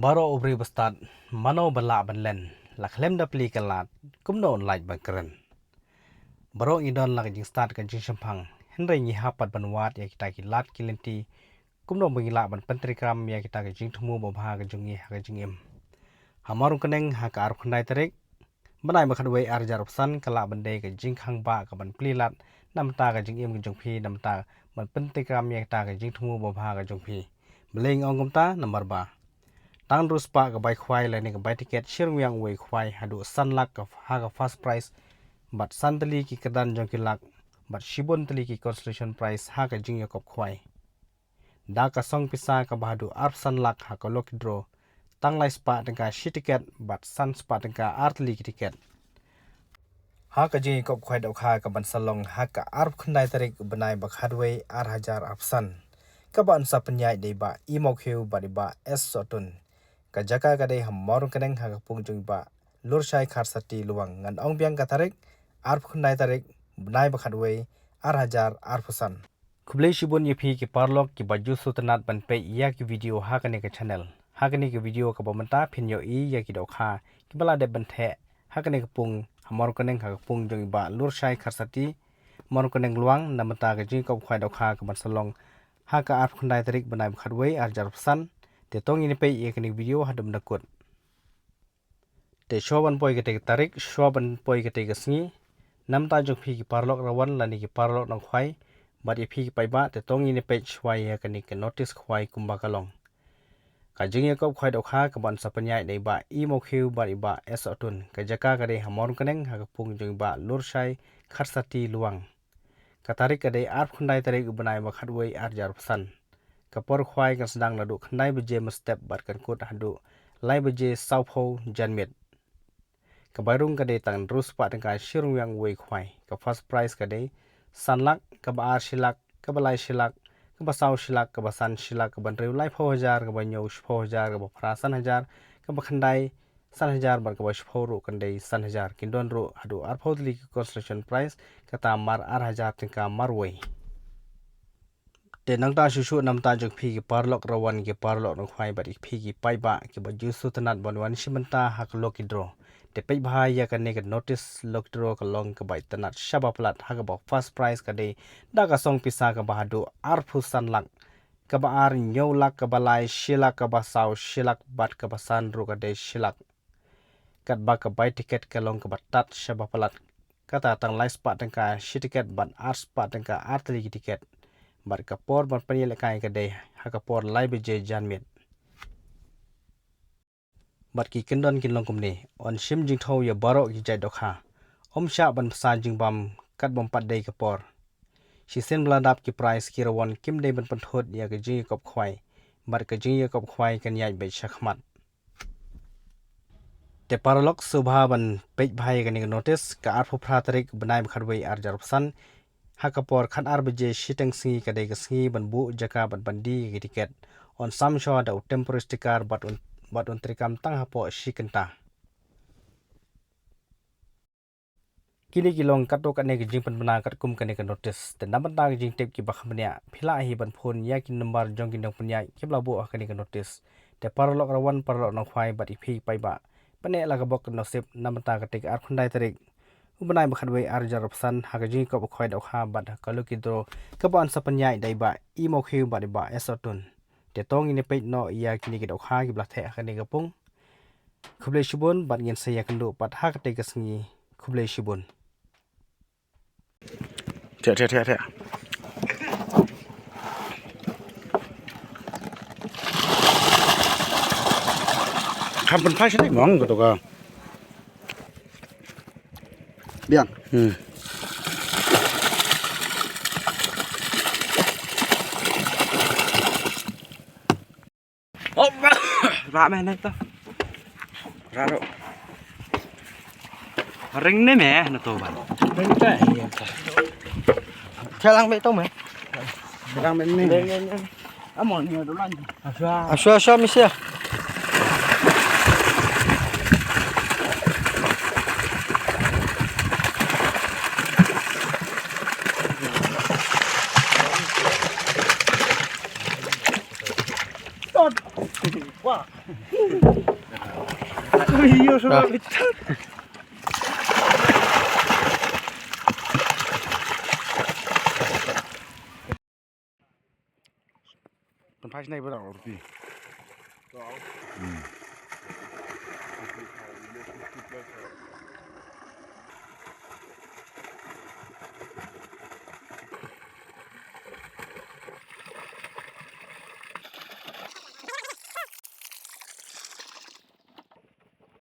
Baro ubri bestad mano bala banlen la klem da pli kalat kumno like bakran Baro idon la jing start kan jing champang henry ni hapat banwat ya kita kilat kilenti kumno bangila ban pentrikram ya kita ka jing thumu bobha ka jungi ha ka jingem hamarung keneng ha ka ar khandai tarik banai ma khadwei ar jarupsan kala bande ka jing khang ba ka ban plilat namta ka jingem ka jungphi namta ban pentrikram ya kita ka jing thumu bobha ka jungphi bleng ongumta number 2Tang ruspa ka bai khwai la ni ka bai ticket shirung yang wei khwai hadu sanlak ka ha ka first price but santali ki kadan jong ki lak but shibon tali ki constellation price ha ka jing yakop khwai da ka song pisa ka bahadu arp sanlak ha ka lok draw tang lai spa tang ka shi ticket but san spa tang ka artli ki ticket ha ka jing yakop khwai dau kha ka ban salong ha ka arp khandai tarik banai bak hadwei 8000 apsan ka ban sa panyai dei ba imokhiu ba ba s sotun ka jaka ka dei hamorung keneng ha pung jung ba lurshai kharsati luwang ngan ong biang ka tarik arp khundai tarik bnai bakhatwei 8000 arpusan khublei shibun yepi ki parlok ki baju sutanat ban pe ya ki video ha kane ka channel ha kane ki video ka bomanta phinyo I ya ki dokha ki bala de ban the ha kane ka pung hamorung keneng ha pung jung ba lurshai kharsati morung keneng luwang namata ka jing kop khwai dokha ka ban salong ha ka arp khundai tarik bnai bakhatwei 8000 arpusan te tong ini pe ekni video hadum nakut te shoban poi ke tarik shoban poi ke sngi namta jong phi ki parlok rawan lani ki parlok nang khwai bat ye phi ki paiba te tong ini pe chwai ya kani ke notice khwai kumba kalong ka jing ye kop khwai dokha ka ban sapanyai dei ba I mokhiu ba iba es otun ka jaka ka dei hamor kaneng ha ka pung jong ba lurshai kharsati luwang ka tarik ka dei arp khundai tarik banai ba khatwei 8000 kapor khwai kan sedang ladu khnai beje step bat kan kut hadu lai beje saupho janmet kabarung ka de tang rus pa tang ka shirung yang wei khwai ka first price ka de sanlak ka ba ar shilak ka balai shilak ka ba sau shilak ka ba san shilak ka ban reu lai 4000 ka ba nyau 4000 ka ba phra san 1000 ka ba khandai san 1000 bar ka ba shpho ru kan de san 1000 kindon ru hadu ar phodli construction price ka ta mar 8000 tang ka mar wei te nangta shushu namta jok phi ki parlok rawan ki parlok nang khwai bat phi ki paiba ki ba ju sutanat bonwan shimanta hak lokidro te pe bhai ya kan ne notice lokidro ka long ka bai tanat shaba plat ha ka ba first price ka de da ka song pisa ka bahadu arphu sanlak ka ba ar nyau lak ka balai shilak ka ba sau shilak bat ka ba san ru ka de shilak kat ba ka bai ticket ka long ka ba tat shaba plat kata tang lai spa tang ka shi ticket ban ar spa tang ka artli ki ticket bar kapor ban panil kai ka dei ha kapor lai beje janmet bar ki kendon kin long kumni on shim jing tho ya baro ki jai dokha omsha ban sa jing bam kat bom pat dei kapor shi sen bladap ki price ki rawon kim dei ban panthot ya ka jing kop khwai bar ka jing ya kop khwai kan yai be shakhmat te paralok subha ban pej bhai ka ni notice ka ar phu phra tarik banai kharwei ar jarpsan hakapor khan arbeje shitang singi kadai ka singi banbu jaka ban bandi ki ticket on some show da temporary sticker but on trikam tang hapo shikenta kini kilong kato kane ki jing pan bana kat kum kane ka notice te naban ta jing tep ki bakhamnya phila hi ban phone ya ki number jong ki dong punya kibla bu kane ka notice te parlok rawan parlok nang khwai bat phi paiba pane la ka bok no sip naban ta ka tik ar khundai tarik ubanai bakhatwei ar jarapsan hagaji ko khoi dau kha bat kalukidro kaban sapanyai daiba imokhiu ba ba esotun te tong ini pe no ya kini ki dau kha ki blathe khani gapung khublei shibun bat ngin se yakandu pat ha ka te kasngi khublei shibun the Kapan pas ni ngong gitu ka. Biang. Oh, ra mẹ này ta. Ra đâu. Ring này mẹ nó to bạn. Ring cái. Theo lang mẹ tông mẹ. Lang mẹ này. Lên. Mọi người đồ lăn. Asya misia. Pak. Iya sudah kita. เป็นภาชนะบ่ดอกพี่